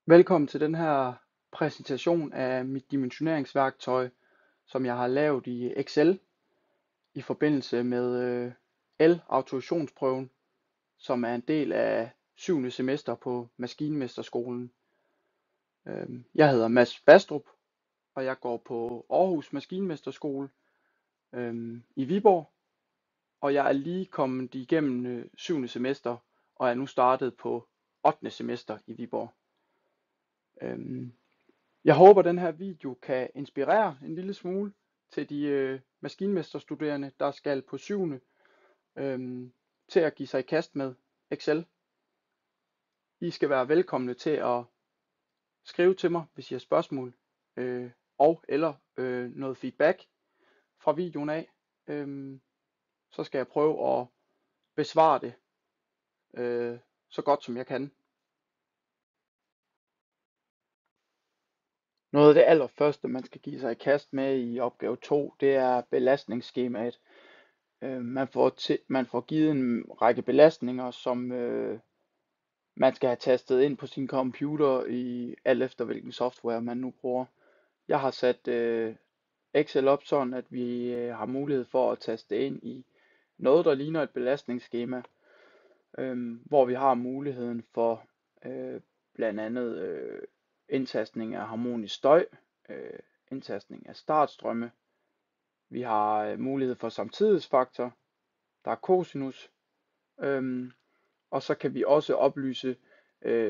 Velkommen til den her præsentation af mit dimensioneringsværktøj, som jeg har lavet i Excel i forbindelse med el-autorisationsprøven, som er en del af 7. semester på Maskinmesterskolen. Jeg hedder Mads Bastrup, og jeg går på Aarhus Maskinmesterskole i Viborg, og jeg er lige kommet igennem 7. semester og er nu startet på 8. semester i Viborg. Jeg håber, den her video kan inspirere en lille smule til de maskinmesterstuderende, der skal på 7. Til at give sig i kast med Excel. I skal være velkomne til at skrive til mig, hvis I har spørgsmål og eller noget feedback fra videoen af. Så skal jeg prøve at besvare det så godt som jeg kan. Noget af det allerførste, man skal give sig i kast med i opgave 2, det er belastningsskemaet. Man får givet en række belastninger, som man skal have tastet ind på sin computer i alt efter hvilken software man nu bruger. Jeg har sat Excel op sådan, at vi har mulighed for at taste ind i noget, der ligner et belastningsskema, hvor vi har muligheden for blandt andet indtastning af harmonisk støj, indtastning af startstrømme. Vi har mulighed for samtidighedsfaktor, der er cosinus, og så kan vi også oplyse,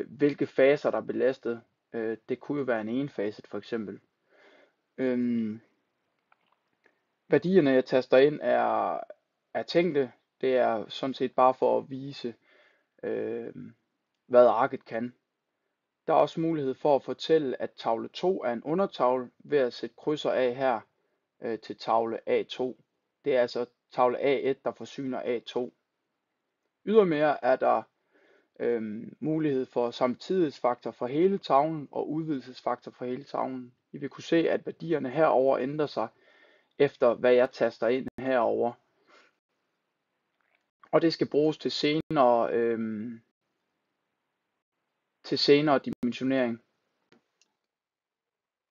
hvilke faser der er belastet. Det kunne jo være en enfaset for eksempel. Værdierne jeg taster ind er tænkte. Det er sådan set bare for at vise, hvad arket kan. Der er også mulighed for at fortælle, at tavle 2 er en undertavle ved at sætte krydser af her til tavle A2. Det er altså tavle A1, der forsyner A2. Ydermere er der mulighed for samtidighedsfaktor for hele tavlen og udvidelsesfaktor for hele tavlen. I vil kunne se, at værdierne herover ændrer sig efter hvad jeg taster ind herover. Og det skal bruges til senere dimensionering.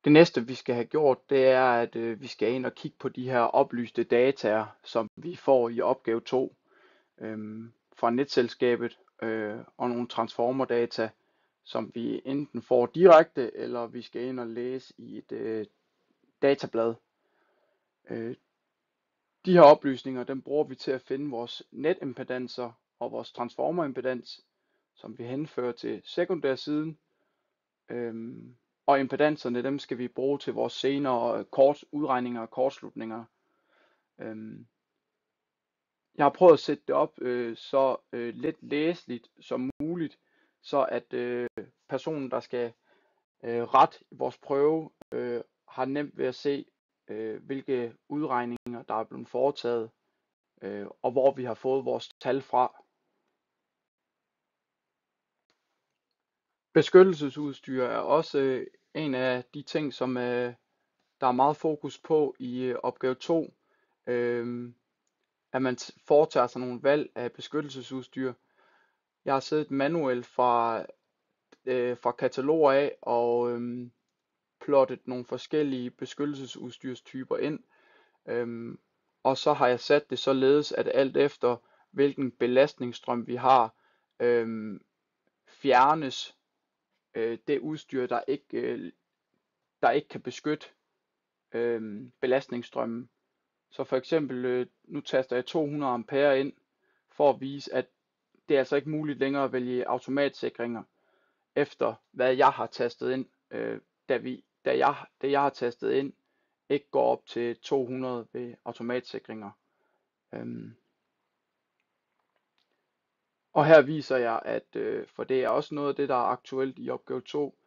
Det næste vi skal have gjort, det er at vi skal ind og kigge på de her oplyste data, som vi får i opgave 2 fra netselskabet og nogle transformerdata, som vi enten får direkte, eller vi skal ind og læse i et datablad. De her oplysninger, dem bruger vi til at finde vores netimpedanser og vores transformerimpedans, som vi henfører til sekundærsiden. Og impedanserne, dem skal vi bruge til vores senere udregninger og kortslutninger. Jeg har prøvet at sætte det op så let læseligt som muligt, så at personen, der skal rette vores prøve, har nemt ved at se, hvilke udregninger, der er blevet foretaget, og hvor vi har fået vores tal fra. Beskyttelsesudstyr er også en af de ting, som der er meget fokus på i opgave 2. At man foretager sig nogle valg af beskyttelsesudstyr. Jeg har siddet manuelt fra kataloger af og plottet nogle forskellige beskyttelsesudstyrstyper ind. Og så har jeg sat det således, at alt efter hvilken belastningsstrøm vi har, fjernes det udstyr, der ikke kan beskytte belastningsstrømmen. Så for eksempel, nu taster jeg 200 ampere ind, for at vise, at det er altså ikke muligt længere at vælge automatsikringer, efter hvad jeg har tastet ind, da jeg har tastet ind, ikke går op til 200 ved automatsikringer. Og her viser jeg, at for det er også noget af det, der er aktuelt i opgave 2,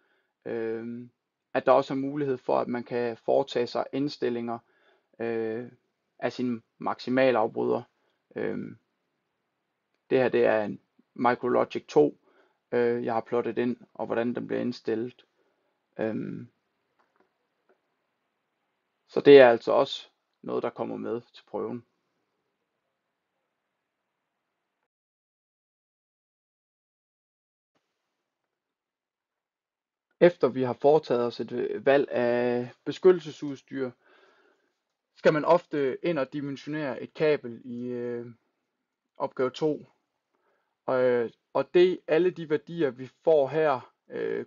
at der også er mulighed for, at man kan foretage sig indstillinger af sin maksimalafbryder. Det her det er en MicroLogic 2, jeg har plottet ind, og hvordan den bliver indstillet. Så det er altså også noget, der kommer med til prøven. Efter vi har foretaget os et valg af beskyttelsesudstyr, skal man ofte ind og dimensionere et kabel i opgave 2. Og det alle de værdier vi får her,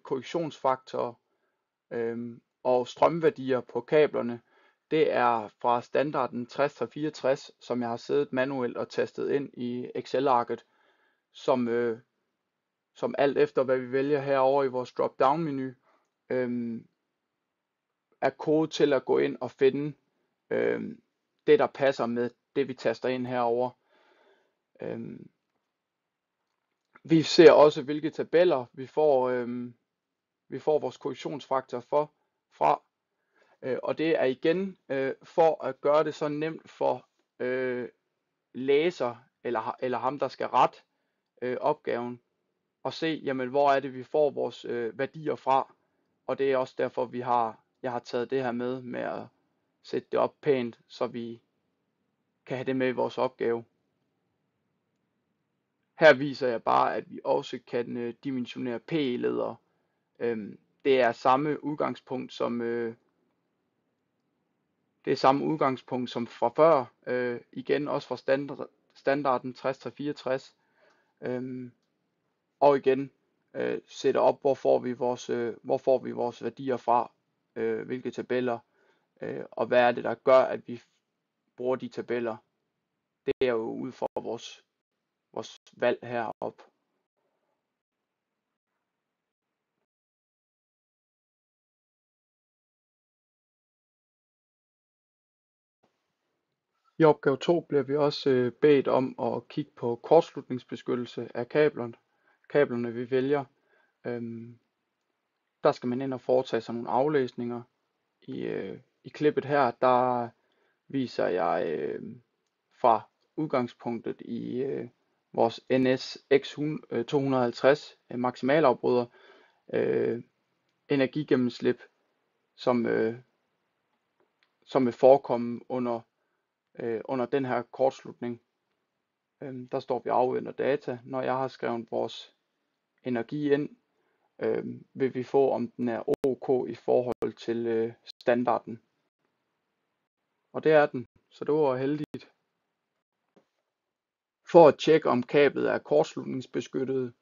korrektionsfaktor og strømværdier på kablerne, det er fra standarden 60-64, som jeg har siddet manuelt og tastet ind i Excel-arket, som alt efter hvad vi vælger herovre i vores drop-down menu, er kode til at gå ind og finde det der passer med det vi taster ind herover. Vi ser også hvilke tabeller vi får vores korrektionsfaktor fra, og det er igen for at gøre det så nemt for læser eller ham der skal rette opgaven og se, jamen hvor er det vi får vores værdier fra, og det er også derfor jeg har taget det her med at sætte det op pænt, så vi kan have det med i vores opgave. Her viser jeg bare, at vi også kan dimensionere PE-ledere. Det er samme udgangspunkt som fra før, igen også fra standarden 60-64, og igen sætte op, hvor får vi vores værdier fra, hvilke tabeller, og hvad er det der gør, at vi bruger de tabeller. Det er jo ud fra vores valg heroppe. I opgave 2 bliver vi også bedt om at kigge på kortslutningsbeskyttelse af kablerne vi vælger. Der skal man ind og foretage sig nogle aflæsninger. I klippet her, der viser jeg fra udgangspunktet i vores NS-X250 maksimalafbryder, energigennemslip, som vil forekomme under den her kortslutning. Der står vi afventer data. Når jeg har skrevet vores energi ind, vil vi få, om den er OK i forhold til standarden. Og det er den, så det var heldigt. For at tjekke om kablet er kortslutningsbeskyttet,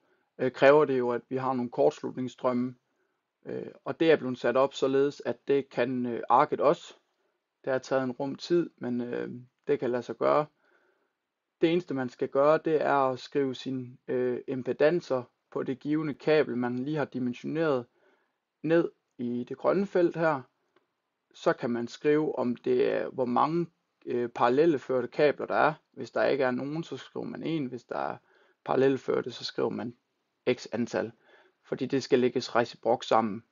kræver det jo, at vi har nogle kortslutningsstrømme. Og det er blevet sat op således, at det kan arket også. Det har taget en rum tid, men det kan lade sig gøre. Det eneste man skal gøre, det er at skrive sine impedanser på det givne kabel, man lige har dimensioneret, ned i det grønne felt her. Så kan man skrive, om det er, hvor mange parallelleførte kabler der er. Hvis der ikke er nogen, så skriver man 1. Hvis der er parallelleførte, så skriver man x antal. Fordi det skal lægges reciprok sammen.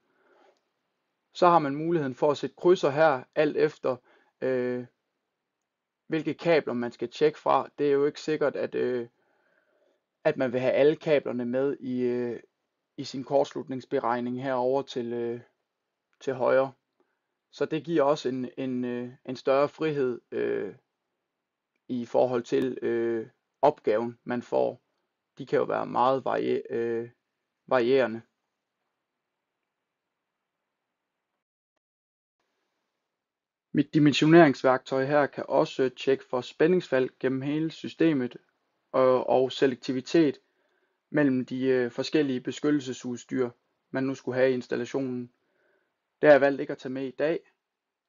Så har man muligheden for at sætte krydser her, alt efter hvilke kabler man skal tjekke fra. Det er jo ikke sikkert, at man vil have alle kablerne med i sin kortslutningsberegning herover til højre. Så det giver også en større frihed i forhold til opgaven man får. De kan jo være meget varierende. Mit dimensioneringsværktøj her kan også tjekke for spændingsfald gennem hele systemet og selektivitet mellem de forskellige beskyttelsesudstyr, man nu skulle have i installationen. Det har jeg valgt ikke at tage med i dag,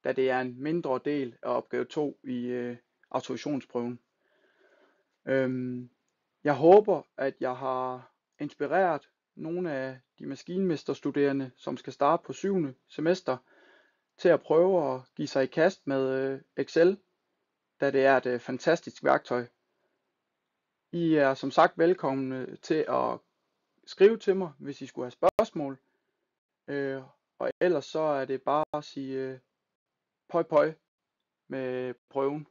da det er en mindre del af opgave 2 i autorisationsprøven. Jeg håber, at jeg har inspireret nogle af de maskinmesterstuderende, som skal starte på 7. semester, til at prøve at give sig i kast med Excel, da det er et fantastisk værktøj. I er som sagt velkomne til at skrive til mig, hvis I skulle have spørgsmål. Og ellers så er det bare at sige pøj pøj med prøven.